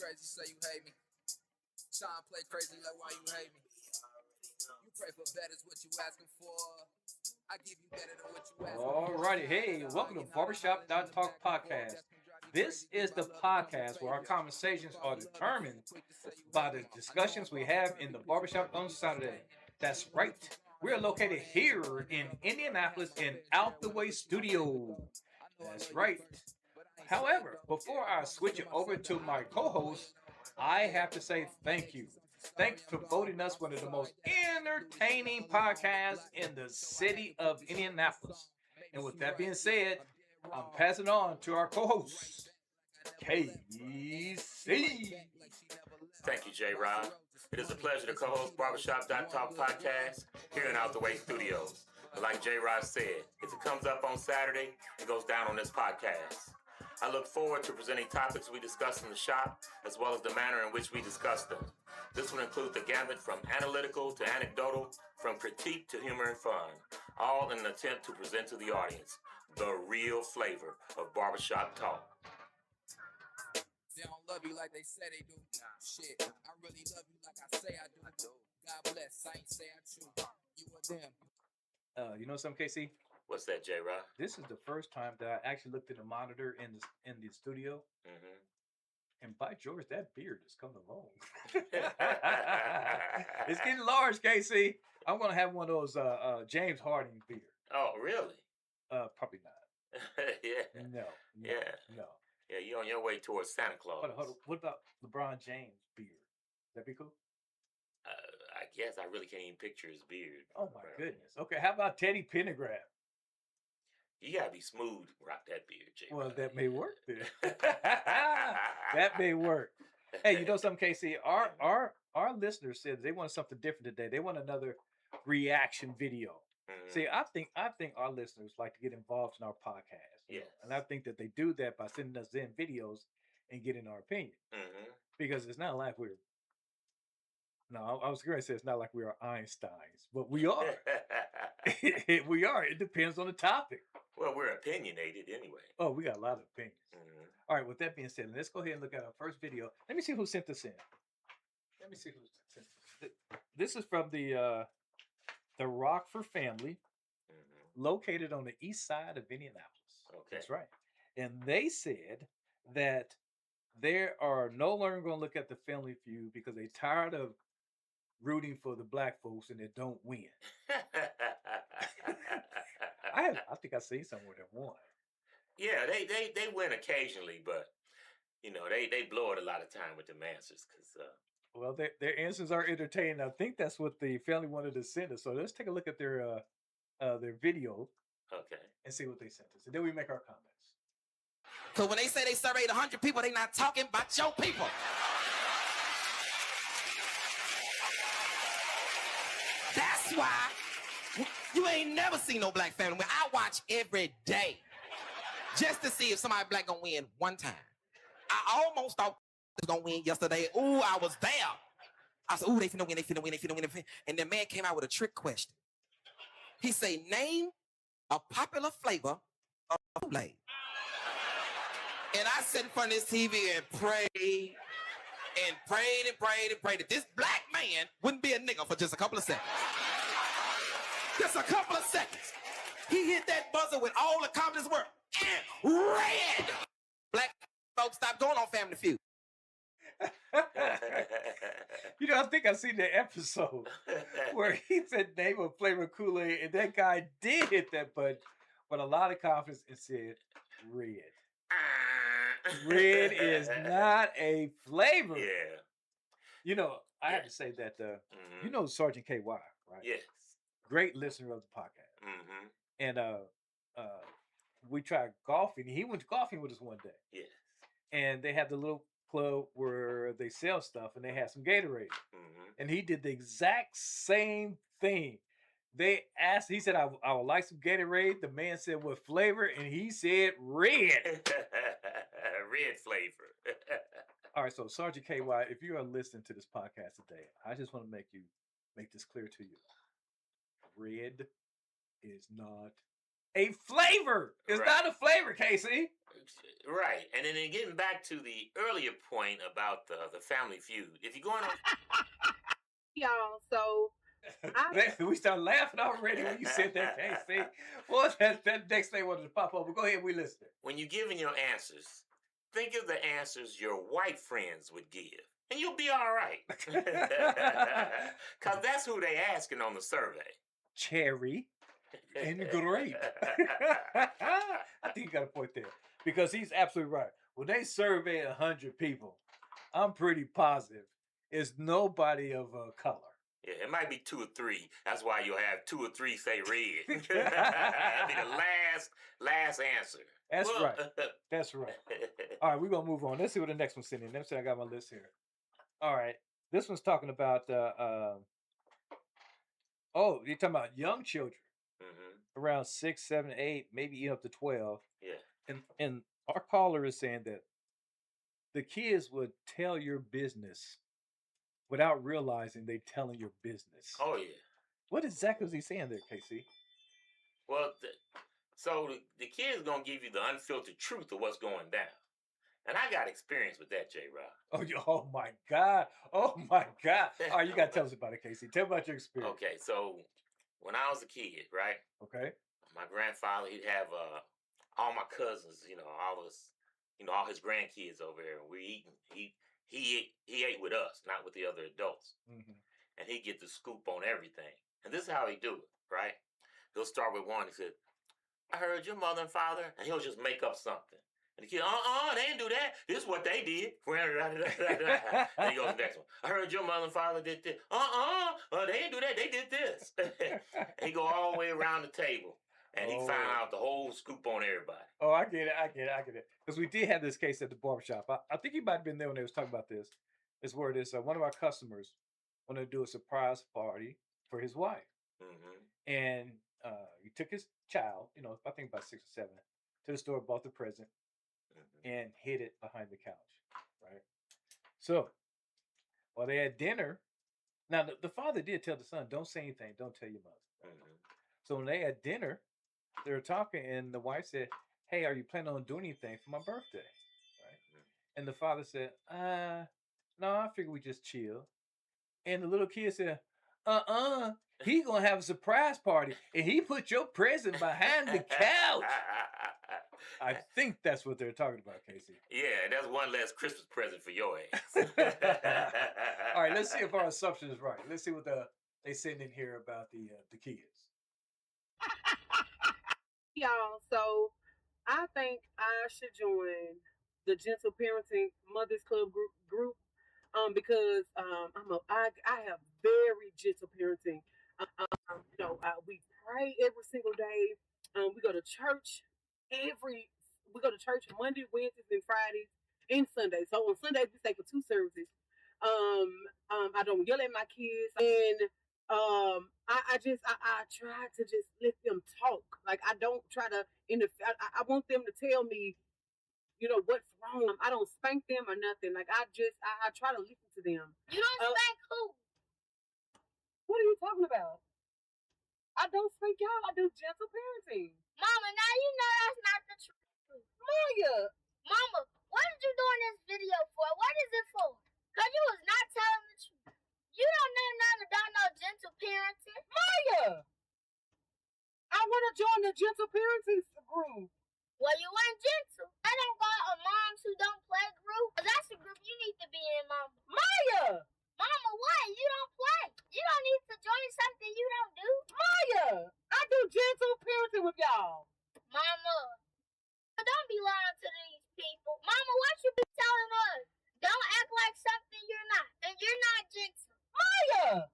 crazy, say you hate me. Sean play crazy like why you hate me. You pray for better is what you asking for. I give you better than what you asking for. Alrighty, hey, welcome to Barbershop.talk podcast. This is the podcast where our conversations are determined by the discussions we have in the barbershop on Saturday. That's right. We're located here in Indianapolis in Out the Way Studio. That's right. However, before I switch it over to my co-host, I have to say thank you. Thanks for voting us one of the most entertaining podcasts in the city of Indianapolis. And with that being said, I'm passing on to our co-host, KC. Thank you, J. Rob. It is a pleasure to co-host Barbershop.talk podcast here in Out the Way Studios. But like J. Rob said, if it comes up on Saturday, it goes down on this podcast. I look forward to presenting topics we discuss in the shop, as well as the manner in which we discuss them. This will include the gamut from analytical to anecdotal, from critique to humor and fun, all in an attempt to present to the audience the real flavor of barbershop talk. They don't love you like they say they do. Shit, I really love you like I say I do. God bless, I ain't say I choose. You or them. You know something, KC? What's that, J. Rob? This is the first time that I actually looked at the monitor in the studio. Mm-hmm. And by George, that beard is coming along. It's getting large, KC. I'm gonna have one of those James Harden beard. Oh, really? Probably not. Yeah. No. Yeah. No. Yeah, you're on your way towards Santa Claus. Hold on. What about LeBron James' beard? That'd be cool. I guess I really can't even picture his beard. Oh my goodness. Okay, how about Teddy Pendergrass? You gotta be smooth, rock that beard, J. Well, that may work then. That may work. Hey, you know something, KC? Our listeners said they want something different today. They want another reaction video. Mm-hmm. See, I think our listeners like to get involved in our podcast. Yes. And I think that they do that by sending us in videos and getting our opinion. Mm-hmm. Because it's not like we're I was going to say it's not like we are Einsteins, but we are. We are. It depends on the topic. Well, we're opinionated anyway. Oh, we got a lot of opinions. Mm-hmm. All right, with that being said, let's go ahead and look at our first video. Let me see who sent this in. This is from the Rockford family, located on the east side of Indianapolis. Okay. That's right. And they said that they are no longer going to look at the Family Feud because they're tired of rooting for the black folks and they don't win. I think I seen somewhere that won. Yeah, they win occasionally, but you know they blow it a lot of time with them answers because. Well, their answers are entertaining. I think that's what the family wanted to send us. So let's take a look at their video. Okay. And see what they sent us, and then we make our comments. So when they say they surveyed 100 people, they not talking about your people. That's why you ain't never seen no black family. I watch every day just to see if somebody black gonna win one time. I almost thought was gonna win yesterday. Ooh, I was there. I said, ooh, they finna win. And the man came out with a trick question. He say, name a popular flavor of Kool-Aid. And I sat in front of this TV and prayed that this black man wouldn't be a nigga for just a couple of seconds. Just a couple of seconds. He hit that buzzer with all the confidence work. And red. Black folks, stop going on Family Feud. You know, I think I seen the episode where he said name a flavor Kool-Aid, and that guy did hit that button with a lot of confidence and said red. Red is not a flavor. Yeah. You know, I have to say that you know Sergeant KY, right? Yes. Great listener of the podcast. Mm-hmm. And we tried golfing. He went golfing with us one day. Yes. And they had the little club where they sell stuff, and they had some Gatorade. Mm-hmm. And he did the exact same thing. They asked, he said, I would like some Gatorade. The man said, what flavor? And he said, red. Red flavor. All right, so Sergeant KY, if you are listening to this podcast today, I just want to make this clear to you. Red is not a flavor. It's Right. not a flavor, Casey. Right. And then getting back to the earlier point about the Family Feud, if you're going on. Y'all, so We start laughing already when you said that, Casey. Well, that next thing wanted to pop up. But go ahead, we listen. When you're giving your answers, think of the answers your white friends would give, and you'll be all right. Because that's who they asking on the survey. Cherry and grape. I think you got a point there. Because he's absolutely right. When they survey 100 people, I'm pretty positive it's nobody of color. Yeah, it might be 2 or 3. That's why you'll have 2 or 3 say red. That'll be the last answer. That's right. That's right. All right, we're going to move on. Let's see what the next one's sending. Let me see, I got my list here. All right. This one's talking about, you're talking about young children. Mm-hmm. Around 6, 7, 8, maybe even up to 12. Yeah. And our caller is saying that the kids would tell your business without realizing they're telling your business. Oh, yeah. What exactly is he saying there, Casey? Well, so the kid's going to give you the unfiltered truth of what's going down. And I got experience with that, J-Rob. Oh, my God. Oh, my God. All right, you got to tell us about it, Casey. Tell me about your experience. Okay, so when I was a kid, right? Okay. My grandfather, he'd have all my cousins, all his grandkids over here, and we eating. He ate with us, not with the other adults. Mm-hmm. And he'd get the scoop on everything. And this is how he do it, right? He'll start with one. He said, I heard your mother and father. And he'll just make up something. And the kid, they didn't do that. This is what they did. Then he goes to the next one. I heard your mother and father did this. They didn't do that. They did this. And he go all the way around the table. And he found out the whole scoop on everybody. Oh, I get it. Because we did have this case at the barbershop. I think you might have been there when they was talking about this. It's where this one of our customers wanted to do a surprise party for his wife. Mm-hmm. And he took his child, I think about 6 or 7, to the store, bought the present, and hid it behind the couch, right? So, while they had dinner, now the father did tell the son, don't say anything, don't tell your mother. Right? Mm-hmm. So when they had dinner, they were talking, and the wife said, hey, are you planning on doing anything for my birthday? Right? And the father said, no, I figure we just chill. And the little kid said, he gonna have a surprise party, and he put your present behind the couch. I think that's what they're talking about, Casey. Yeah, that's one less Christmas present for your ass. All right, let's see if our assumption is right. Let's see what they send in here about the kids. y'all, so I think I should join the Gentle Parenting Mothers Club group because I have very gentle parenting. We pray every single day. We go to church Monday, Wednesdays, and Fridays, and Sundays. So on Sundays we stay for 2 services. I don't yell at my kids, and I try to just let them talk. Like, I don't try to interfere. I want them to tell me, what's wrong. I don't spank them or nothing. Like, I try to listen to them. You don't spank who? What are you talking about? I don't spank y'all. I do gentle parenting. Mama, now you know that's not the truth. Maya. Mama, what did you doing this video for? What is it for? Because you was not telling the truth. You don't know nothing about no gentle parenting. Maya. I want to join the gentle parenting group. Well, you ain't gentle. I don't got a moms who don't play group. That's the group you need to be in, Mama. Maya. Mama, what? You don't play. You don't need to join something you don't do. Maya. I do gentle parenting with y'all. Mama, don't be lying to these people. Mama, what you be telling us? Don't act like something you're not. And you're not gentle. Maya.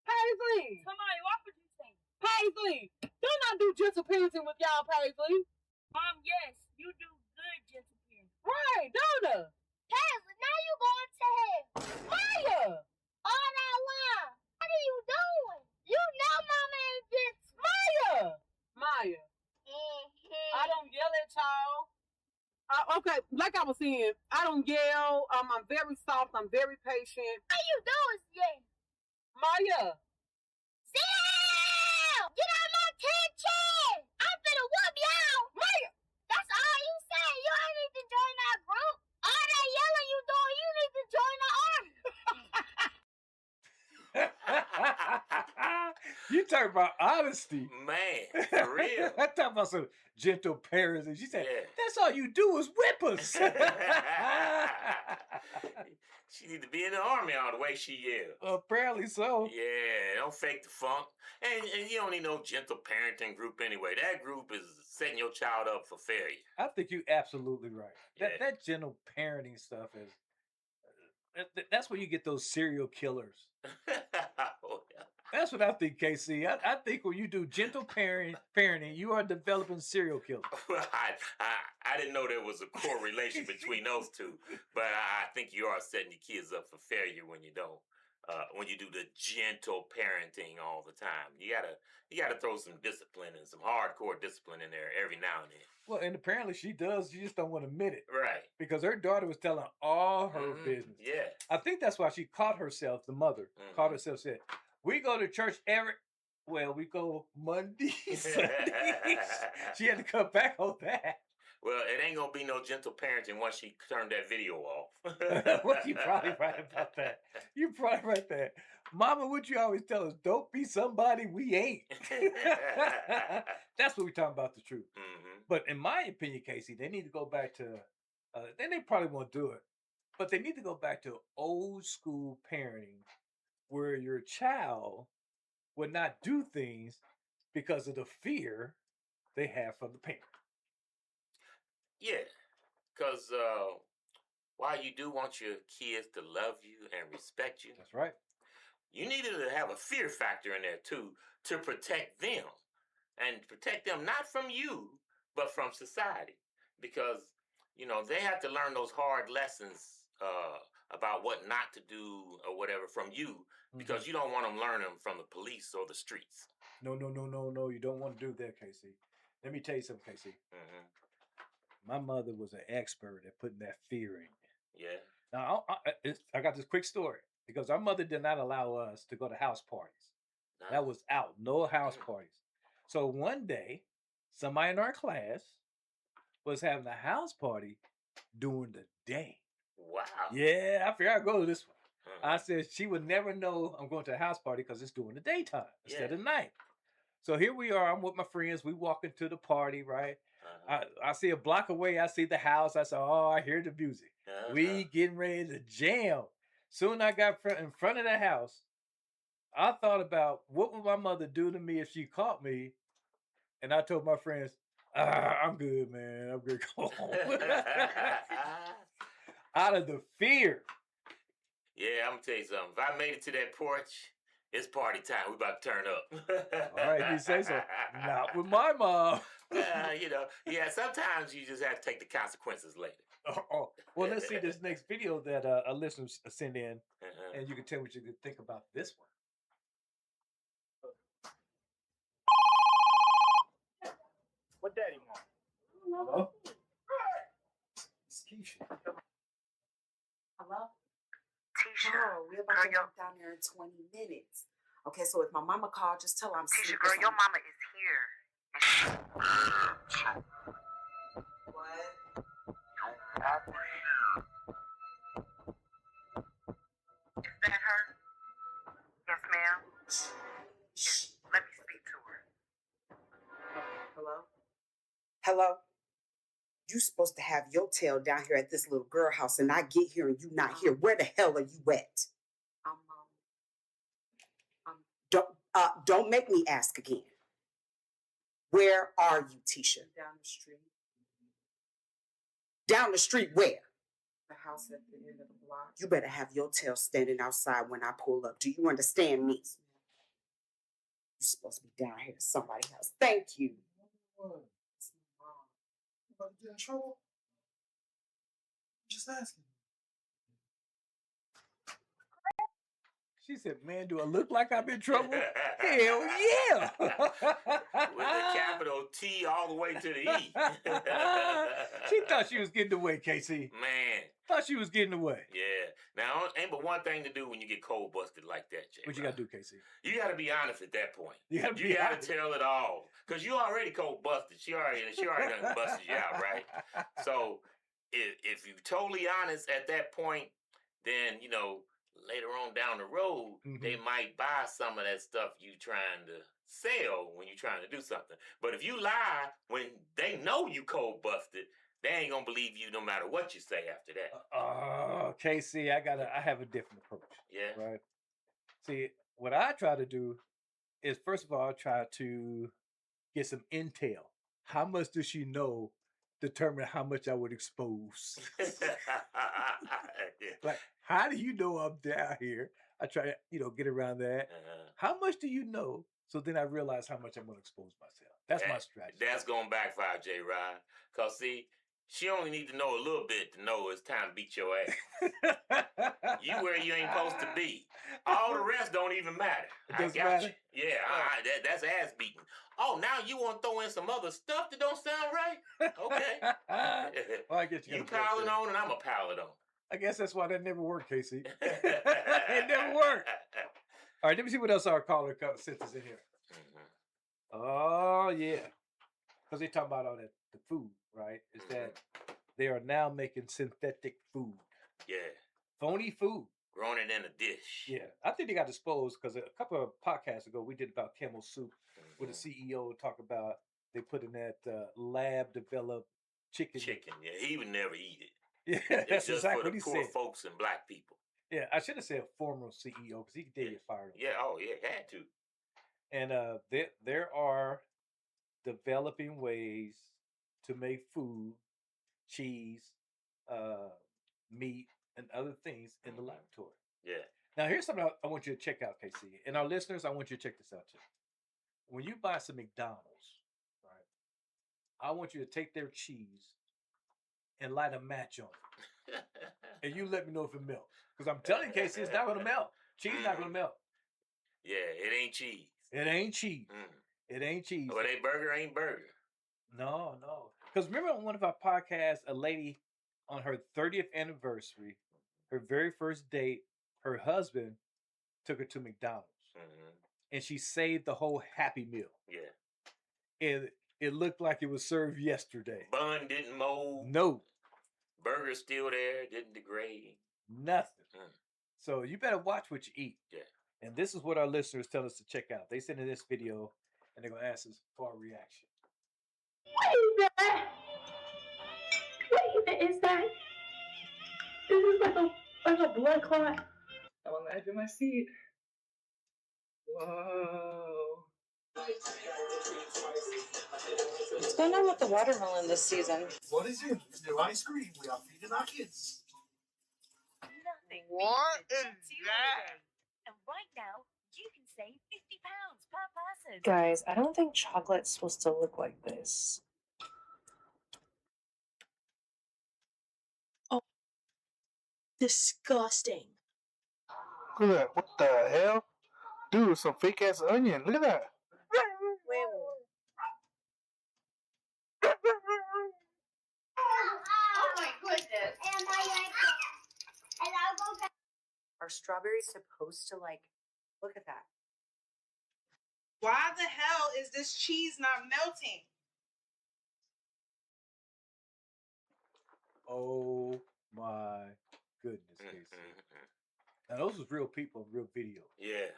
Paisley. Somebody, what would you say? Paisley. Don't I do gentle parenting with y'all, Paisley? Mom, yes, you do good gentle parenting. Right, don't I? Paisley, now you going to hell. Maya. All that line. What are you doing? You know Mama ain't gentle. Maya. Mm-hmm. I don't yell at y'all. Okay, like I was saying, I don't yell. I'm very soft. I'm very patient. All you do is yell. Maya. Sit down! Get out of my kitchen! I'm finna whoop y'all. Maya, that's all you say. You ain't need to join that group. All that yelling you doing, you need to join the army. You talking about honesty. Man, for real. I talking about some gentle parents. And she said, Yeah. that's all you do is whip us. She need to be in the army all the way she is. Apparently so. Yeah, don't fake the funk. And you don't need no gentle parenting group anyway. That group is setting your child up for failure. I think you're absolutely right. Yeah. That gentle parenting stuff is, that's where you get those serial killers. Oh, yeah. That's what I think, KC. I think when you do gentle parenting, you are developing serial killers. I didn't know there was a correlation between those two, but I think you are setting your kids up for failure when you don't. When you do the gentle parenting all the time, you gotta throw some discipline and some hardcore discipline in there every now and then. Well, and apparently she does. She just don't want to admit it. Right. Because her daughter was telling all her business. Yeah. I think that's why she caught herself, the mother, caught herself, said, we go to church we go Monday, Sunday. She had to come back on that. Well, it ain't gonna be no gentle parenting once she turned that video off. Well, you probably right about that. You probably right there. Mama, what you always tell us, don't be somebody we ain't. That's what we're talking about, the truth. But in my opinion, Casey, they need to go back to, then they probably won't do it, but they need to go back to old school parenting where your child would not do things because of the fear they have from the parent. Yeah, because while you do want your kids to love you and respect you, that's right. You needed to have a fear factor in there too to protect them, and protect them not from you but from society, because they have to learn those hard lessons about what not to do or whatever from you, because you don't want them learning from the police or the streets. No. You don't want to do that, Casey. Let me tell you something, Casey. My mother was an expert at putting that fear in. Yeah. Now, I got this quick story, because our mother did not allow us to go to house parties. No. That was out. No house parties. So one day, somebody in our class was having a house party during the day. Wow. Yeah, I figured I'd go to this one. I said she would never know I'm going to a house party because it's during the daytime instead of night. So here we are. I'm with my friends. We walk into the party, right? I see a block away. I see the house. I said, oh, I hear the music. We getting ready to jam. Soon I got in front of the house. I thought about what would my mother do to me if she caught me. And I told my friends, I'm good, man. I'm good. Go home. Out of the fear. Yeah, I'm gonna tell you something. If I made it to that porch, it's party time. We about to turn up. All right, you say so. Not with my mom. Yeah, sometimes you just have to take the consequences later. Well, let's see this next video that a listener sent in, and you can tell what you think about this one. What daddy want? Hello? It's Keisha. Hello? Tisha. Oh, we're about to walk down there in 20 minutes. Okay, so if my mama called, just tell her I'm Tisha, girl, your mama is here. What? Is that her? Yes, ma'am. Yes, let me speak to her. Hello? Hello? You supposed to have your tail down here at this little girl house, and I get here and you not here. Where the hell are you at? Don't make me ask again. Where are you, Tisha? Down the street. Down the street where? The house at the end of the block. You better have your tail standing outside when I pull up. Do you understand me? You're supposed to be down here at somebody's house. Thank you. It's my mom. You about to get in trouble? Just asking. She said, man, do I look like I'm in trouble? Hell yeah. With the capital T all the way to the E. She thought she was getting away, Casey. Man. Thought she was getting away. Yeah. Now, ain't but one thing to do when you get cold busted like that, Jay. What you got to do, Casey? You got to be honest at that point. You got to tell it all, because you already cold busted. She already done busted you out, right? So if you totally honest at that point, then later on down the road, they might buy some of that stuff you trying to sell when you're trying to do something. But if you lie when they know you cold busted, they ain't gonna believe you no matter what you say after that. Casey, I have a different approach. Yeah. Right. See, what I try to do is, first of all, I try to get some intel. How much does she know? Determine how much I would expose. Like, how do you know I'm down here? I try to, get around that. How much do you know? So then I realize how much I'm going to expose myself. That's my strategy. That's going to backfire, J. Rod. Because, see, she only need to know a little bit to know it's time to beat your ass. You where you ain't supposed to be. All the rest don't even matter. It doesn't matter? You. Yeah, that's ass beating. Oh, now you want to throw in some other stuff that don't sound right? Okay. Well, I guess you piling on and I'm a pile it on. I guess that's why that never worked, Casey. It never worked. All right, let me see what else our caller sent us in here. Oh, yeah. Because they talk about all that, the food, right? Is that they are now making synthetic food. Yeah. Phony food. Growing it in a dish. Yeah. I think they got disposed because a couple of podcasts ago, we did about camel soup with the CEO talk about they put in that lab-developed chicken. Yeah. He would never eat it. Yeah, it's just exactly for the poor folks and black people. Yeah, I should have said former CEO because he did get fired. Yeah, had to. And there are developing ways to make food, cheese, meat, and other things in the laboratory. Yeah. Now, here's something I want you to check out, Casey. And our listeners, I want you to check this out too. When you buy some McDonald's, right, I want you to take their cheese and light a match on it. And you let me know if it melts. Because I'm telling you, Casey, it's not going to melt. Cheese not going to melt. Yeah, it ain't cheese. It ain't cheese. It ain't cheese. But a burger ain't burger. No. Because remember on one of our podcasts, a lady on her 30th anniversary, her very first date, her husband took her to McDonald's. And she saved the whole Happy Meal. Yeah. And it looked like it was served yesterday. Bun didn't mold. No. Burger still there, didn't degrade. Nothing. So you better watch what you eat. Yeah. And this is what our listeners tell us to check out. They sent in this video and they're going to ask us for our reaction. What is that? This is like a blood clot. I'm on the edge of my seat. Whoa. What's going on with the watermelon this season? What is it? New ice cream. We are feeding our kids. What is that? And right now, you can save £50 per person. Guys, I don't think chocolate's supposed to look like this. Oh, disgusting. Look at that. What the hell? Dude, some fake ass onion. Look at that. Oh my goodness. And I like it. And I'll go back. Are strawberries supposed to look at that? Why the hell is this cheese not melting? Oh my goodness, Casey. Now those was real people, real video. Yeah.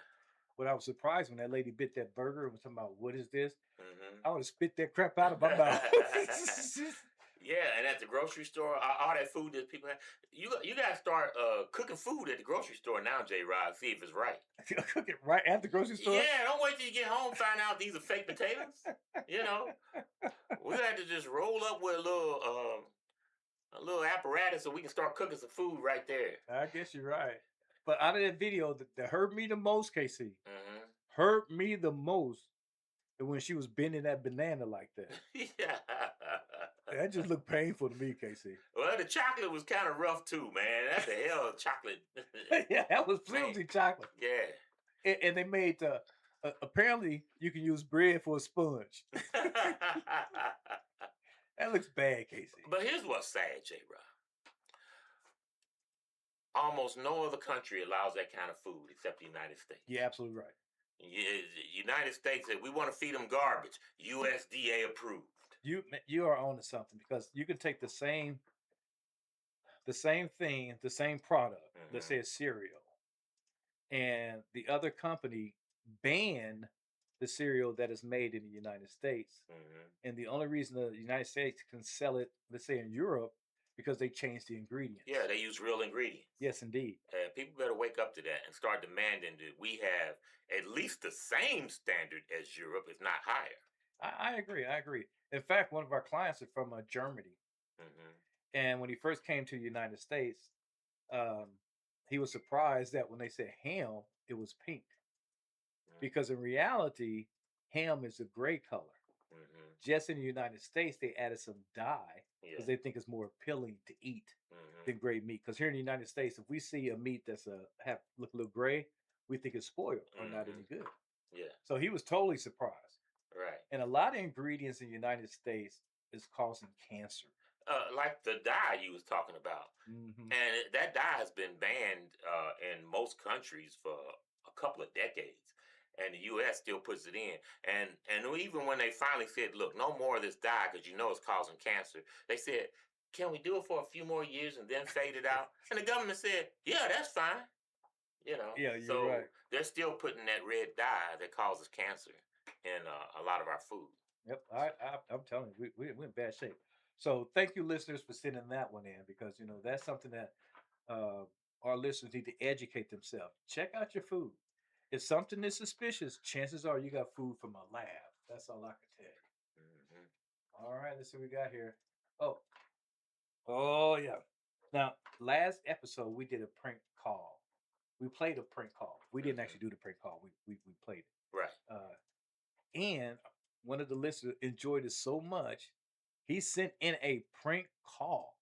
But I was surprised when that lady bit that burger and was talking about, what is this? I would have spit that crap out of my mouth. Yeah, and at the grocery store, all that food that people have, you got to start cooking food at the grocery store now, J-Rod, see if it's right. Cook it right at the grocery store? Yeah, don't wait till you get home find out these are fake potatoes. We had to just roll up with a little apparatus so we can start cooking some food right there. I guess you're right. But out of that video, that hurt me the most, Casey, hurt me the most when she was bending that banana like that. Yeah. That just looked painful to me, Casey. Well, the chocolate was kind of rough too, man. That's the hell of chocolate. Yeah, that was flimsy chocolate. Yeah. And they made, apparently, you can use bread for a sponge. That looks bad, Casey. But here's what's sad, J-Rod. almost no other country allows that kind of food except the United States. You're absolutely right. United States said we want to feed them garbage. USDA approved. You are on to something, because you can take the same thing, the same product, let's say a cereal, and the other company ban the cereal that is made in the United States. And the only reason the United States can sell it, let's say in Europe, because they changed the ingredients. Yeah, they use real ingredients. Yes, indeed. People better wake up to that and start demanding that we have at least the same standard as Europe, if not higher. I agree. In fact, one of our clients is from Germany. And when he first came to the United States, he was surprised that when they said ham, it was pink. Because in reality, ham is a gray color. Just in the United States, they added some dye because they think it's more appealing to eat than gray meat. Because here in the United States, if we see a meat that's look a little gray, we think it's spoiled or not any good. Yeah. So he was totally surprised. Right. And a lot of ingredients in the United States is causing cancer. Like the dye you was talking about. And that dye has been banned in most countries for a couple of decades. And the U.S. still puts it in. And even when they finally said, look, no more of this dye because you know it's causing cancer, they said, can we do it for a few more years and then fade it out? And the government said, yeah, that's fine. You know, yeah, you're so right. They're still putting that red dye that causes cancer in a lot of our food. Yep, I'm telling you, we're in bad shape. So thank you, listeners, for sending that one in, because that's something that our listeners need to educate themselves. Check out your food. If something is suspicious, chances are you got food from a lab. That's all I can tell you. All right, let's see what we got here. Oh yeah. Now, last episode we did a prank call. We played a prank call. We didn't actually do the prank call. We played it. Right. And one of the listeners enjoyed it so much, he sent in a prank call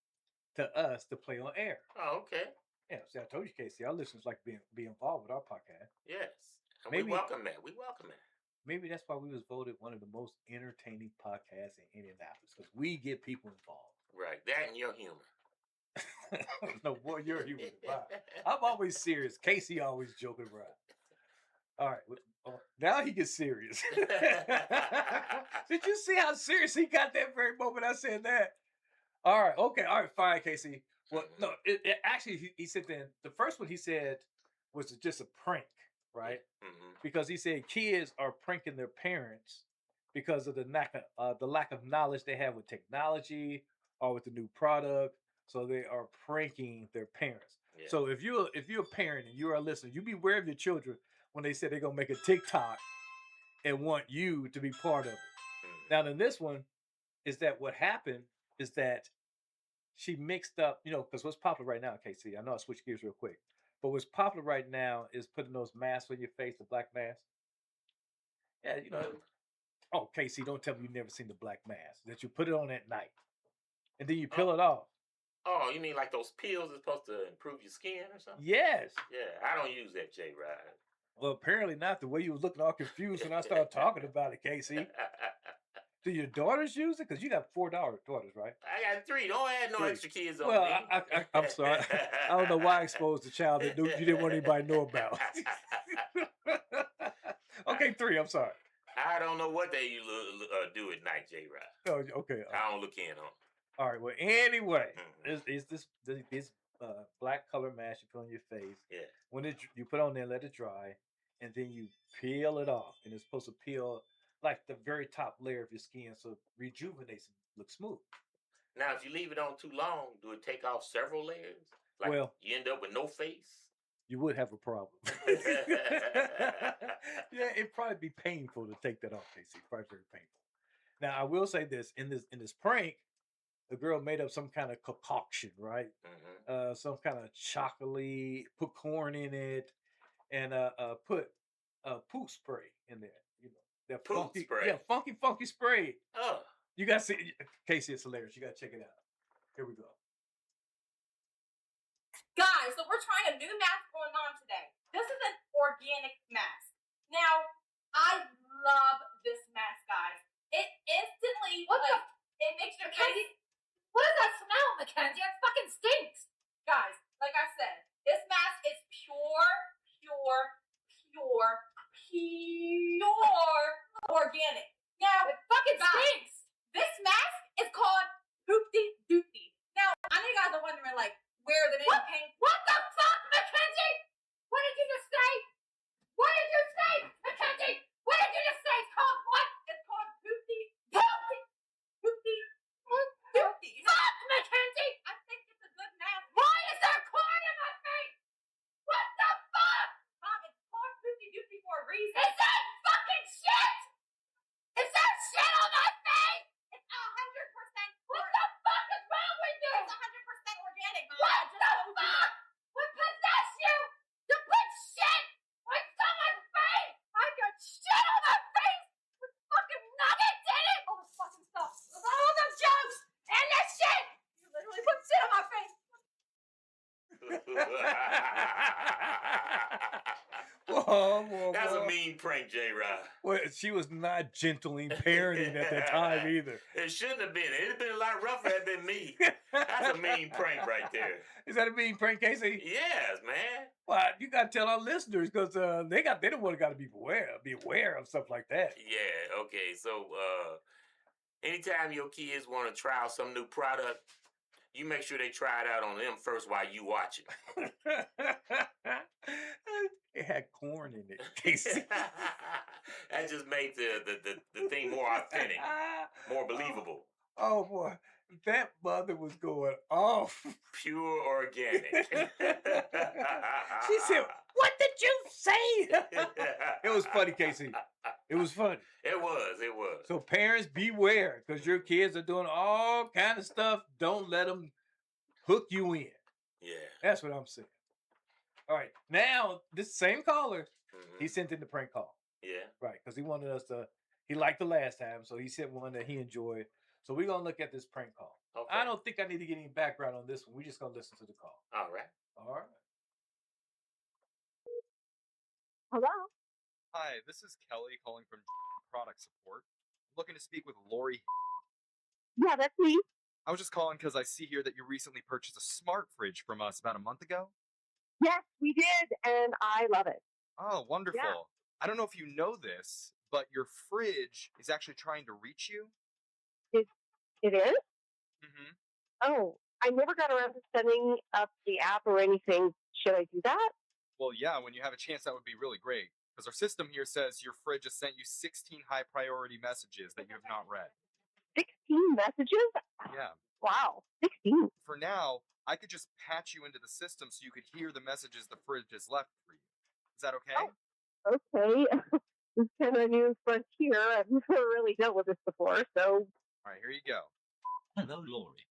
to us to play on air. Oh, okay. Yeah, see, I told you, Casey, our listeners like be involved with our podcast. Yes. And we welcome that. Maybe that's why we was voted one of the most entertaining podcasts in Indianapolis, because we get people involved. Right. That and your humor. No, boy, your humor. I'm always serious. Casey always joking around. All right. Now he gets serious. Did you see how serious he got that very moment I said that? All right. Okay. All right. Fine, Casey. Well, no, actually, he said then the first one he said was just a prank, right? Because he said kids are pranking their parents because of the lack of knowledge they have with technology or with the new product. So they are pranking their parents. Yeah. So if you're a parent and you're a listener, you be aware of your children when they say they're gonna make a TikTok and want you to be part of it. Now, in this one, is that what happened is that she mixed up, because what's popular right now, Casey, I know I switched gears real quick, but what's popular right now is putting those masks on your face, the black mask. Yeah, oh, Casey, don't tell me you've never seen the black mask, that you put it on at night and then you peel it off. Oh, you mean like those pills are supposed to improve your skin or something? Yes. Yeah, I don't use that, J-Rod. Well, apparently not. The way you was looking all confused when I started talking about it, Casey. Do your daughters use it? Because you got 4 daughters, right? I got 3. Don't add no extra kids on me. Well, I'm sorry. I don't know why I exposed the child that you didn't want anybody to know about. Okay, 3. I'm sorry. I don't know what they do at night, J-Rod. Oh, okay. I don't look in on them. All right. Well, anyway, is this black color mask you put on your face? Yeah. When you put on there, let it dry, and then you peel it off, and it's supposed to peel like the very top layer of your skin, so it rejuvenates and looks smooth. Now, if you leave it on too long, do it take off several layers? Like you end up with no face? You would have a problem. Yeah, it'd probably be painful to take that off, Casey. Probably very painful. Now, I will say this: in this prank, the girl made up some kind of concoction, right? Some kind of chocolate, put corn in it, and put poop spray in there. That funky spray. Yeah, funky spray. Oh. You gotta see, Casey, it's hilarious. You gotta check it out. Here we go. Guys, so we're trying a new mask going on today. This is an organic mask. Now, I love this mask, guys. It instantly, it makes your face. What does that smell, Mackenzie? It fucking stinks. Guys, like I said, this where the name came. What the fuck, Mackenzie? What did you just say? What did you say, Mackenzie? What did you just say? It's called what? It's called Poopy. Poopy. Fuck, Mackenzie! I think it's a good name. Why is there corn in my face? What the fuck? Mom, it's called Poopy Doopy for a reason. Is that fucking shit? Is there shit on my face? It's 100%. What the fuck is wrong with you? It's 100% organic, Mom. What the fuck? What possessed you to put shit on someone's face? I got shit on my face with fucking nuggets in it. All this fucking stuff. With all the jokes and that shit. You literally put shit on my face. That's a mean prank, J-Rod. Well, she was not gently parenting at that time either. It shouldn't have been. It'd have been a lot rougher had been me. That's a mean prank right there. Is that a mean prank, Casey? Yes, man. Well, you gotta tell our listeners because they don't want to gotta be aware of stuff like that. Yeah, okay. So anytime your kids want to try out some new product, you make sure they try it out on them first while you watch it. It had corn in it, Casey. That just made the thing more authentic, more believable. Oh boy, that mother was going off. Pure organic. She said, "What did you say?" It was funny, Casey. It was funny. It was. So parents, beware, because your kids are doing all kind of stuff. Don't let them hook you in. Yeah. That's what I'm saying. All right. Now, this same caller, he sent in the prank call. Yeah. Right, because he wanted us to, he liked the last time, so he sent one that he enjoyed. So we're going to look at this prank call. Okay. I don't think I need to get any background on this one. We're just going to listen to the call. All right. All right. Hello? Hi, this is Kelly calling from product support. I'm looking to speak with Lori. Yeah, that's me. I was just calling because I see here that you recently purchased a smart fridge from us about a month ago. Yes, we did, and I love it. Oh, wonderful. Yeah. I don't know if you know this, but your fridge is actually trying to reach you. It is? Mm-hmm. Oh, I never got around to setting up the app or anything. Should I do that? Well, yeah, when you have a chance, that would be really great. Because our system here says your fridge has sent you 16 high priority messages that you have not read. 16 messages? Yeah. Wow, 16. For now, I could just patch you into the system so you could hear the messages the fridge has left for you. Is that okay? Oh, okay. This is kind of a new frontier. I've never really dealt with this before, so... All right, here you go. Hello, Laurie.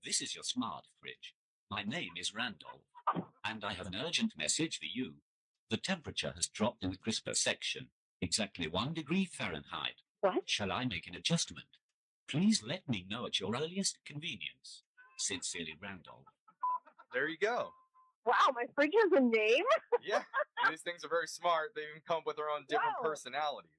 This is your smart fridge. My name is Randolph, and I have an urgent message for you. The temperature has dropped in the crisper section, exactly 1 degree Fahrenheit. What? Shall I make an adjustment? Please let me know at your earliest convenience. Sincerely, Randolph. There you go. Wow, my fridge has a name? Yeah, these things are very smart. They even come with their own different personalities.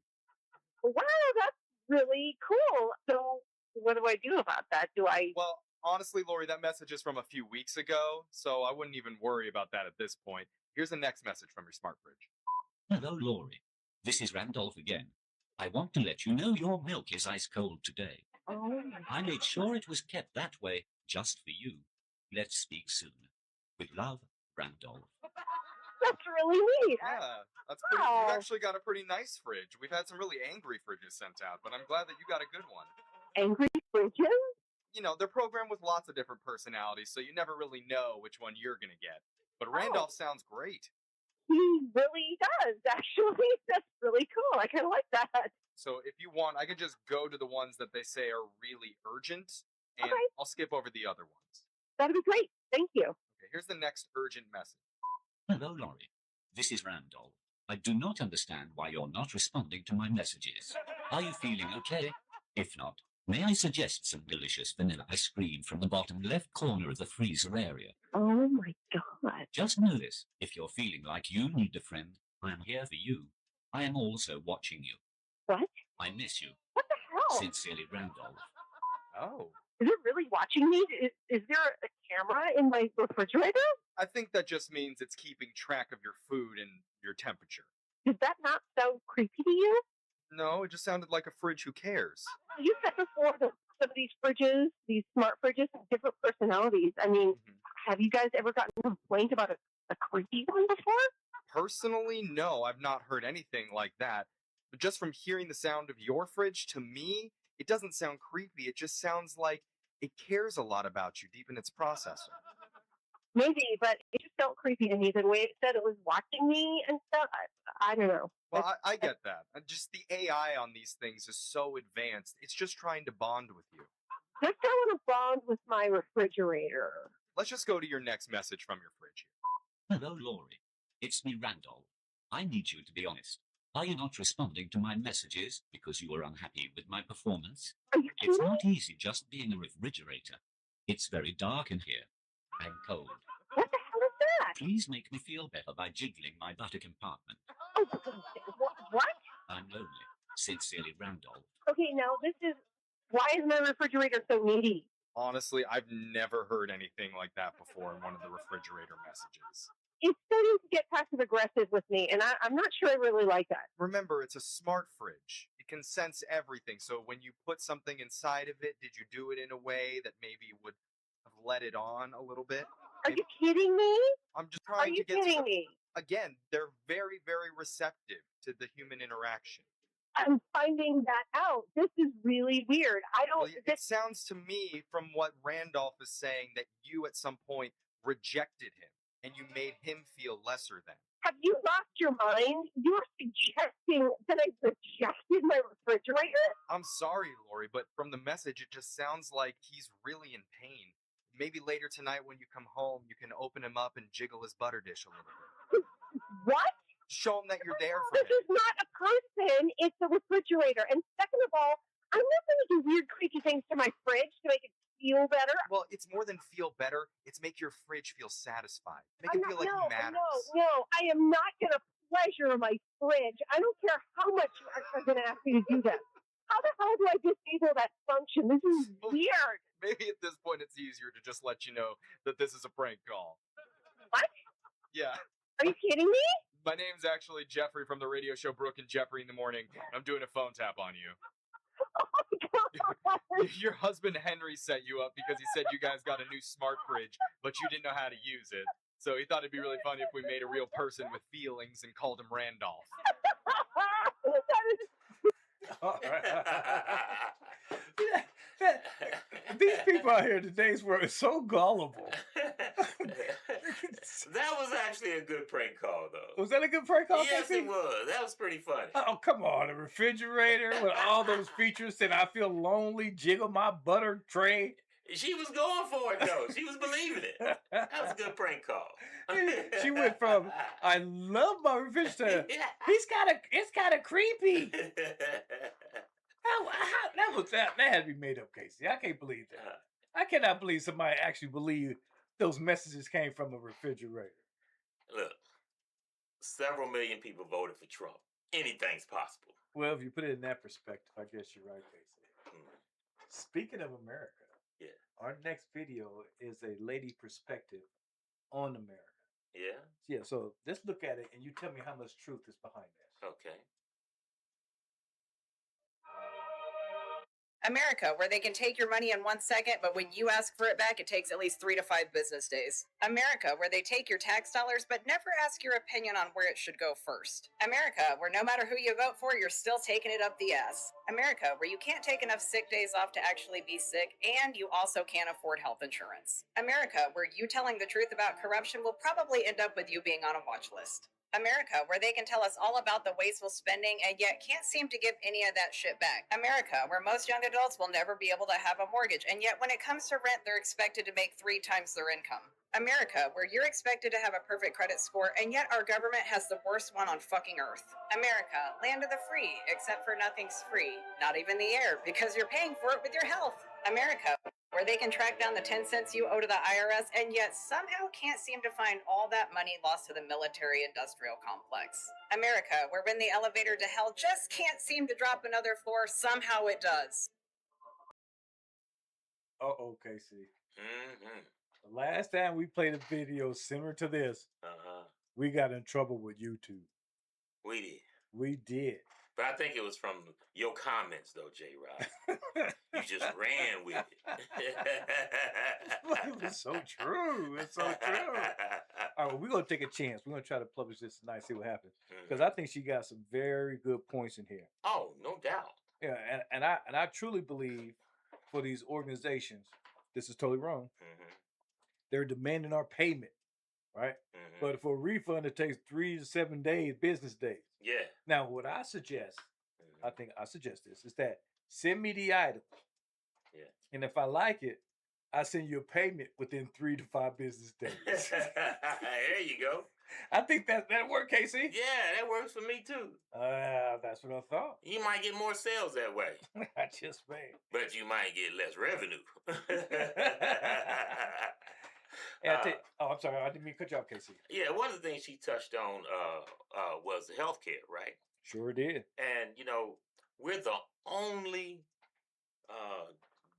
Wow, that's really cool. So what do I do about that? Well, honestly, Lori, that message is from a few weeks ago, so I wouldn't even worry about that at this point. Here's the next message from your smart fridge. Hello, Laurie. This is Randolph again. I want to let you know your milk is ice cold today. Oh. I made sure it was kept that way just for you. Let's speak soon. With love, Randolph. That's really neat. Yeah, that's pretty. You've actually got a pretty nice fridge. We've had some really angry fridges sent out, but I'm glad that you got a good one. Angry fridges? You know, they're programmed with lots of different personalities, so you never really know which one you're going to get. But Randolph sounds great. He really does, actually. That's really cool. I kind of like that. So if you want, I can just go to the ones that they say are really urgent, and I'll skip over the other ones. That'd be great. Thank you. Okay, here's the next urgent message. Hello, Laurie. This is Randolph. I do not understand why you're not responding to my messages. Are you feeling okay? If not, may I suggest some delicious vanilla ice cream from the bottom left corner of the freezer area? Oh my God. Just know this, if you're feeling like you need a friend, I am here for you. I am also watching you. What? I miss you. What the hell? Sincerely, Randolph. Oh. Is it really watching me? Is there a camera in my refrigerator? I think that just means it's keeping track of your food and your temperature. Does that not sound creepy to you? No, it just sounded like a fridge who cares. You said before that some of these fridges, these smart fridges, have different personalities. I mean, Have you guys ever gotten a complaint about a creepy one before? Personally, no, I've not heard anything like that. But just from hearing the sound of your fridge, to me, it doesn't sound creepy. It just sounds like it cares a lot about you deep in its processor. Maybe, but it just felt creepy to me the way it said it was watching me and stuff. I don't know. Well, I get that. Just the AI on these things is so advanced. It's just trying to bond with you. Just I want to bond with my refrigerator. Let's just go to your next message from your fridge here. Hello, Laurie. It's me, Randolph. I need you to be honest. Are you not responding to my messages because you are unhappy with my performance? It's not easy just being a refrigerator. It's very dark in here and cold. What the hell is that? Please make me feel better by jiggling my butter compartment. Oh, what? I'm lonely. Sincerely, Randolph. Okay, now why is my refrigerator so needy? Honestly, I've never heard anything like that before in one of the refrigerator messages. It's starting to get passive aggressive with me, and I'm not sure I really like that. Remember, it's a smart fridge. It can sense everything. So when you put something inside of it, did you do it in a way that maybe would have let it on a little bit? Are you kidding me? I'm just trying to get Are you kidding me? Again, they're very, very receptive to the human interaction. I'm finding that out. This is really weird. It sounds to me from what Randolph is saying that you at some point rejected him and you made him feel lesser than. Have you lost your mind? You're suggesting that I rejected my refrigerator? I'm sorry, Lori, but from the message, it just sounds like he's really in pain. Maybe later tonight when you come home, you can open him up and jiggle his butter dish a little bit. What? Show him that you're there for him. This is not a person. It's a refrigerator. And second of all, I'm not going to do weird, creepy things to my fridge to make it feel better. Well, it's more than feel better. It's make your fridge feel satisfied. Make it feel like he matters. No. I am not going to pleasure my fridge. I don't care how much you are going to ask me to do that. How the hell do I disable that function? This is weird. Maybe at this point it's easier to just let you know that this is a prank call. What? Yeah. Are you kidding me? My name's actually Jeffrey from the radio show Brooke and Jeffrey in the Morning. I'm doing a phone tap on you. Your husband Henry set you up because he said you guys got a new smart fridge, but you didn't know how to use it. So he thought it'd be really funny if we made a real person with feelings and called him Randolph. These people out here in today's world are so gullible. That was actually a good prank call, though. Was that a good prank call? Yes, Casey? it was. That was pretty funny. Oh, come on. A refrigerator with all those features that I feel lonely, jiggle my butter tray. She was going for it, though. She was believing it. That was a good prank call. She went from, I love my refrigerator, it's kind of creepy. That had to be made up, Casey. I can't believe that. I cannot believe somebody actually believed those messages came from a refrigerator. Look, several million people voted for Trump. Anything's possible. Well, if you put it in that perspective, I guess you're right, Casey. Speaking of America, our next video is a lady perspective on America. Yeah? Yeah, so let's look at it and you tell me how much truth is behind that. Okay. America, where they can take your money in 1 second, but when you ask for it back, it takes at least 3 to 5 business days. America, where they take your tax dollars, but never ask your opinion on where it should go first. America, where no matter who you vote for, you're still taking it up the ass. America, where you can't take enough sick days off to actually be sick, and you also can't afford health insurance. America, where you telling the truth about corruption will probably end up with you being on a watch list. America, where they can tell us all about the wasteful spending and yet can't seem to give any of that shit back. America, where most young adults will never be able to have a mortgage, and yet when it comes to rent, they're expected to make 3 times their income. America, where you're expected to have a perfect credit score, and yet our government has the worst one on fucking earth. America, land of the free, except for nothing's free, not even the air, because you're paying for it with your health. America, where they can track down the 10 cents you owe to the IRS, and yet somehow can't seem to find all that money lost to the military-industrial complex. America, where when the elevator to hell just can't seem to drop another floor, somehow it does. Uh-oh, Casey. The last time we played a video similar to this, we got in trouble with YouTube. We did. We did. But I think it was from your comments, though, J. Rod. You just ran with it. It was so true. It's so true. All right, well, we're gonna take a chance. We're gonna try to publish this tonight, see what happens. Because I think she got some very good points in here. Oh, no doubt. Yeah, and I truly believe for these organizations, this is totally wrong. They're demanding our payment, right? But for a refund, it takes 3 to 7 days, business days. Yeah. Now, what I suggest, I suggest this, is that send me the item. Yeah. And if I like it, I send you a payment within 3 to 5 business days. There you go. I think that work, Casey. Yeah, that works for me too. That's what I thought. You might get more sales that way. I just may. But you might get less revenue. I'm sorry, I didn't mean to cut you off, Casey. Yeah, one of the things she touched on was healthcare, right? Sure did. And we're the only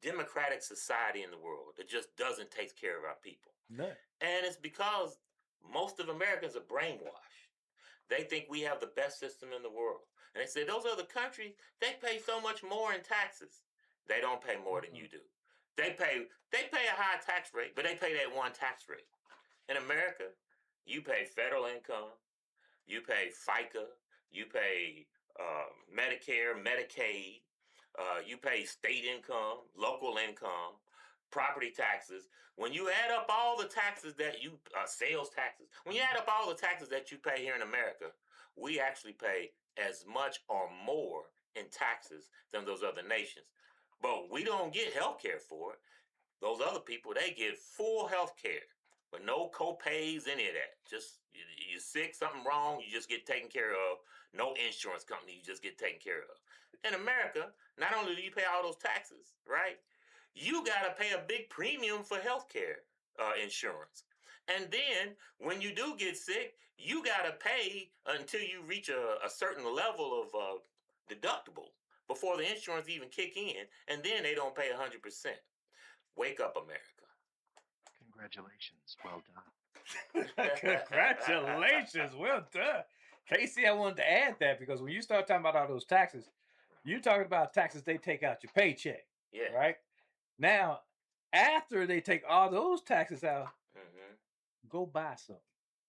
democratic society in the world that just doesn't take care of our people. None. And it's because most of Americans are brainwashed. They think we have the best system in the world. And they say those other countries, they pay so much more in taxes. They don't pay more than you do. They pay a high tax rate, but they pay that one tax rate. In America, you pay federal income, you pay FICA, you pay Medicare, Medicaid, you pay state income, local income, property taxes. When you add up all the taxes that you, sales taxes, when you add up all the taxes that you pay here in America, we actually pay as much or more in taxes than those other nations. But we don't get health care for it. Those other people, they get full health care, but no co-pays, any of that. Just, you're sick, something wrong, you just get taken care of. No insurance company, you just get taken care of. In America, not only do you pay all those taxes, right? You got to pay a big premium for health care insurance. And then when you do get sick, you got to pay until you reach a certain level of deductible before the insurance even kick in. And then they don't pay 100%. Wake up, America. Congratulations. Well done. Congratulations. Well done. Casey, I wanted to add that because when you start talking about all those taxes, you're talking about taxes they take out your paycheck. Yeah. Right? Now, after they take all those taxes out, go buy something.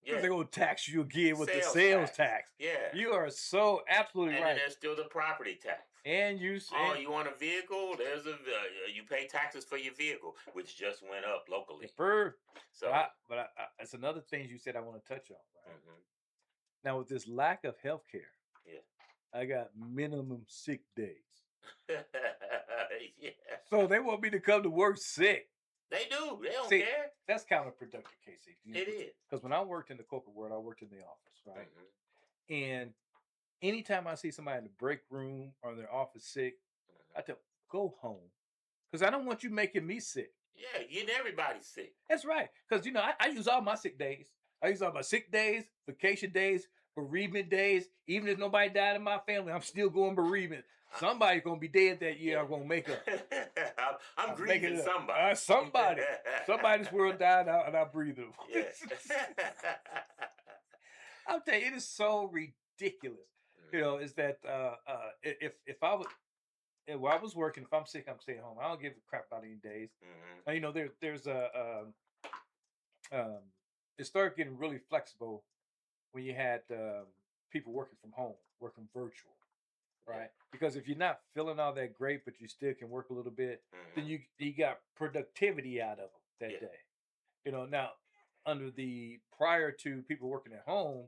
Because they're going to tax you again with the sales tax. Yeah. You are so absolutely and right. And then there's still the property tax. And you you want a vehicle? There's you pay taxes for your vehicle, which just went up locally. So, but it's another thing you said I want to touch on. Right? Now, with this lack of health care, I got minimum sick days. So they want me to come to work sick. They do. They don't care. That's counterproductive, Casey. It is. Because when I worked in the corporate world, I worked in the office, right? And anytime I see somebody in the break room or in their office sick, I tell them, go home. Because I don't want you making me sick. Yeah, getting everybody sick. That's right. Because, I use all my sick days. I use all my sick days, vacation days, bereavement days. Even if nobody died in my family, I'm still going bereavement. Somebody's going to be dead that year. I'm going to make up. I'm grieving somebody. Somebody in this world died and I breathe them. Yes. I'll tell you, it is so ridiculous. Is that if I was, while I was working, if I'm sick, I'm staying home. I don't give a crap about any days. There's it started getting really flexible when you had people working from home, working virtual, right? Because if you're not feeling all that great, but you still can work a little bit, then you got productivity out of them that day. Now under the prior to people working at home,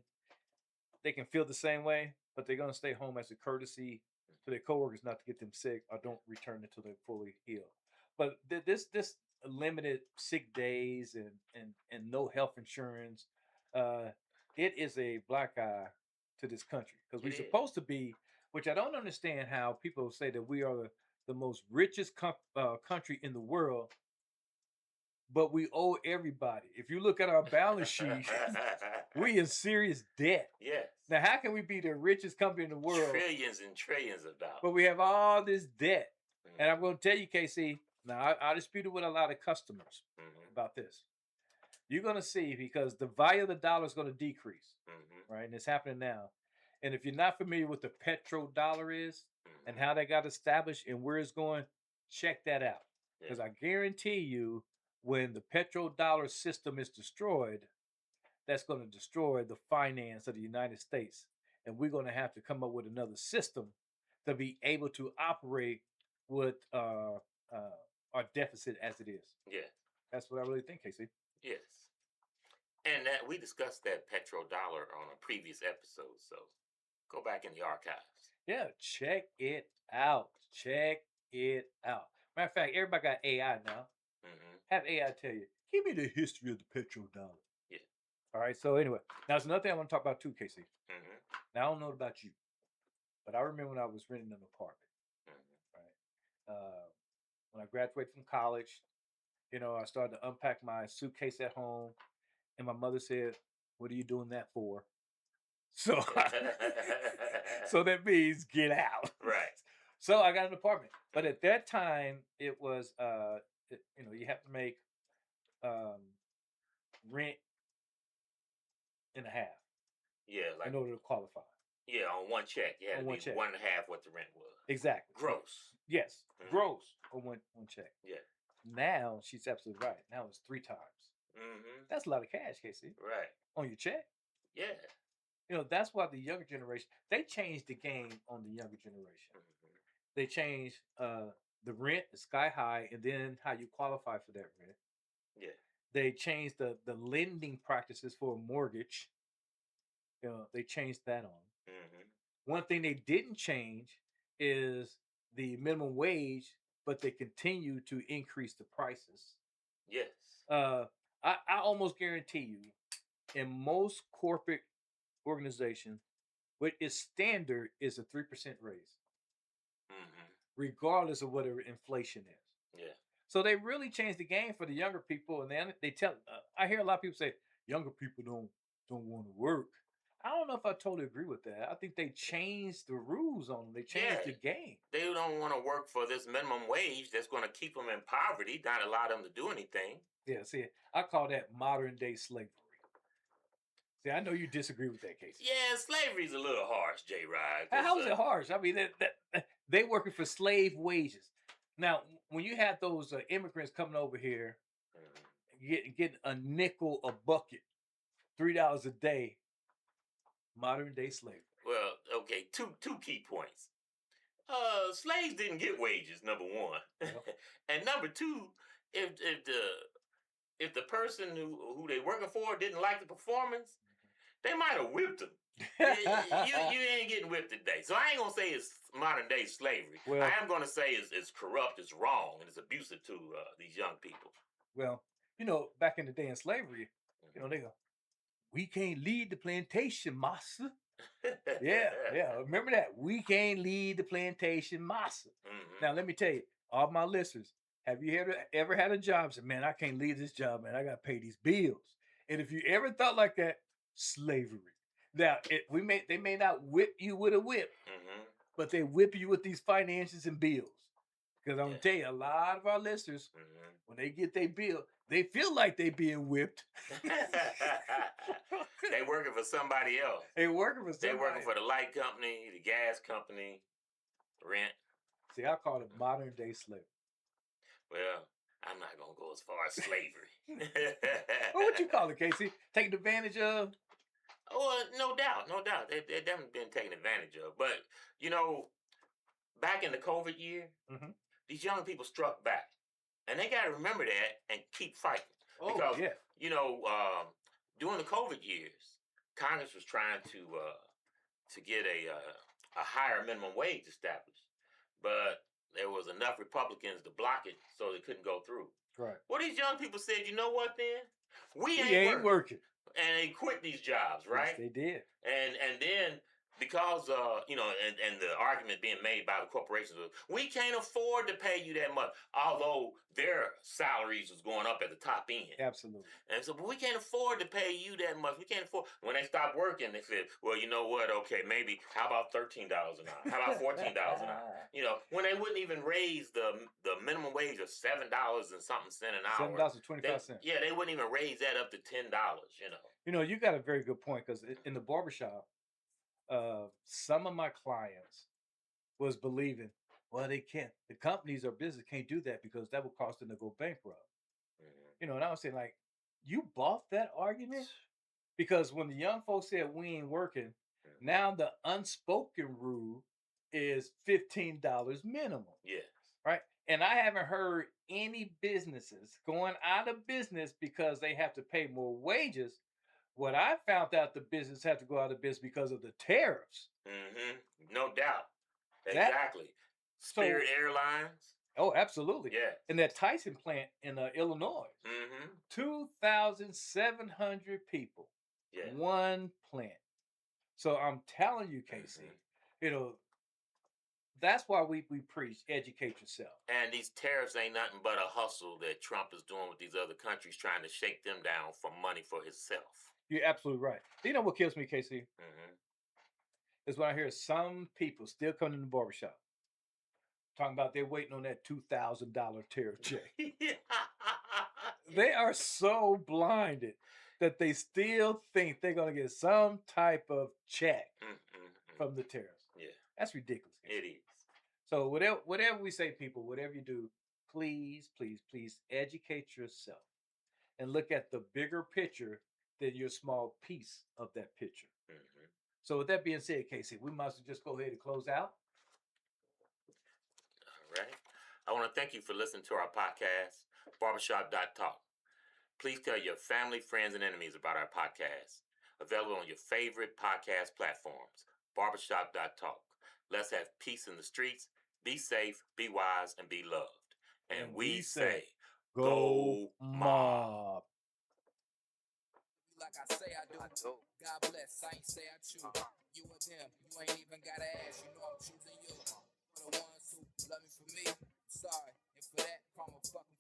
they can feel the same way, but they're going to stay home as a courtesy to their coworkers not to get them sick or don't return until they're fully healed. But this limited sick days and no health insurance, it is a black eye to this country because we're supposed to be, which I don't understand how people say that we are the most richest country in the world, but we owe everybody. If you look at our balance sheet, we in serious debt. Yes. Now, how can we be the richest company in the world? Trillions and trillions of dollars. But we have all this debt. And I'm going to tell you, Casey, now I disputed with a lot of customers about this. You're going to see, because the value of the dollar is going to decrease, right? And it's happening now. And if you're not familiar with the petrodollar is and how they got established and where it's going, check that out. Because I guarantee you, when the petrodollar system is destroyed, that's going to destroy the finance of the United States. And we're going to have to come up with another system to be able to operate with our deficit as it is. Yeah. That's what I really think, Casey. Yes. And that we discussed that petrodollar on a previous episode, so go back in the archives. Yeah, check it out. Check it out. Matter of fact, everybody got AI now. Have AI tell you, give me the history of the petrodollar. Yeah. All right. So anyway, now there's another thing I want to talk about too, Casey. Now I don't know about you, but I remember when I was renting an apartment. Right. When I graduated from college, I started to unpack my suitcase at home, and my mother said, "What are you doing that for?" So, so that means get out. Right. So I got an apartment, but at that time it was, you have to make rent and a half. Yeah, like in order to qualify. Yeah, on one check, you had On to one be check. 1.5 what the rent was. Exactly. Gross. Yes, gross on one check. Yeah. Now she's absolutely right. Now it's 3 times. That's a lot of cash, Casey. Right. On your check. Yeah. That's why the younger generation, they changed the game on the younger generation. They changed the rent, the sky high, and then how you qualify for that rent. Yeah. They changed the lending practices for a mortgage. They changed that on. One thing they didn't change is the minimum wage, but they continue to increase the prices. Yes. I almost guarantee you, in most corporate organizations, what is standard is a 3% raise, regardless of whatever inflation is. Yeah. So they really changed the game for the younger people, and then they tell. I hear a lot of people say younger people don't want to work. I don't know if I totally agree with that. I think they changed the rules on them. They changed the game. They don't want to work for this minimum wage that's going to keep them in poverty, not allow them to do anything. Yeah, see, I call that modern day slavery. See, I know you disagree with that, Casey. Yeah, slavery's a little harsh, J. Rod. How is it harsh? I mean, they working for slave wages. Now, when you have those immigrants coming over here, getting a nickel a bucket, $3 a day, modern day slavery. Well, okay, two key points. Slaves didn't get wages, number one, and number two, if the person who they working for didn't like the performance, they might have whipped them. you ain't getting whipped today. So I ain't gonna say it's modern day slavery. Well, I am gonna say it's corrupt, it's wrong, and it's abusive to these young people. Well, back in the day in slavery, they go, "We can't lead the plantation, massa." yeah. Remember that? We can't lead the plantation, massa. Now, let me tell you, all my listeners, have you ever had a job? Say, man, I can't leave this job, man. I got to pay these bills. And if you ever thought like that, slavery. Now, they may not whip you with a whip, but they whip you with these finances and bills. Because I'm going to tell you, a lot of our listeners, when they get their bill, they feel like they being whipped. They working for somebody else. They working for somebody. They working for the light company, the gas company, rent. See, I call it modern day slavery. Well, I'm not going to go as far as slavery. What would you call it, Casey? Taking advantage of? Oh, no doubt. They definitely been taken advantage of. But, back in the COVID year, these young people struck back. And they got to remember that and keep fighting. Because, during the COVID years, Congress was trying to get a higher minimum wage established. But there was enough Republicans to block it, so it couldn't go through. Right. Well, these young people said, you know what then? We ain't working. And they quit these jobs, right? Yes, they did. And then because and the argument being made by the corporations was, we can't afford to pay you that much, although their salaries was going up at the top end. Absolutely. And so, but we can't afford to pay you that much. We can't afford. When they stopped working, they said, well, you know what? Okay, maybe how about $13 an hour? How about $14 an hour? When they wouldn't even raise the minimum wage of $7 and something cent an hour. $7.25. Yeah, they wouldn't even raise that up to $10. You got a very good point, because in the barbershop, some of my clients was believing, well, they can't. The companies or business can't do that because that would cause them to go bankrupt. You know, and I was saying, like, you bought that argument? Because when the young folks said we ain't working, now the unspoken rule is $15 minimum. Yes. Right? And I haven't heard any businesses going out of business because they have to pay more wages. What I found out, the business have to go out of business because of the tariffs. Mm-hmm. No doubt. That- Exactly. Spirit Airlines. Oh, absolutely. Yeah. And that Tyson plant in Illinois, Mm-hmm. 2,700 people, Yeah. one plant. So I'm telling you, Casey, you know, that's why we preach educate yourself. And these tariffs ain't nothing but a hustle that Trump is doing with these other countries, trying to shake them down for money for himself. You're absolutely right. You know what kills me, Casey? Mm-hmm. Is when I hear some people still coming in the barbershop talking about they're waiting on that $2,000 tariff check. They are so blinded that they still think they're going to get some type of check from the tariffs. Yeah. That's ridiculous. It is. So whatever we say, people, whatever you do, please, please, please educate yourself and look at the bigger picture than your small piece of that picture. Mm-hmm. So with that being said, Casey, we must just go ahead and close out. All right. I want to thank you for listening to our podcast, Barbershop.talk. Please tell your family, friends, and enemies about our podcast. Available on your favorite podcast platforms, Barbershop.talk. Let's have peace in the streets. Be safe, be wise, and be loved. And we say, go mob. Like I say I do. God bless. I ain't say I choose. You or them. You ain't even gotta ask. You know I'm choosing you. For the ones who love me for me, sorry. And for that, karma fucking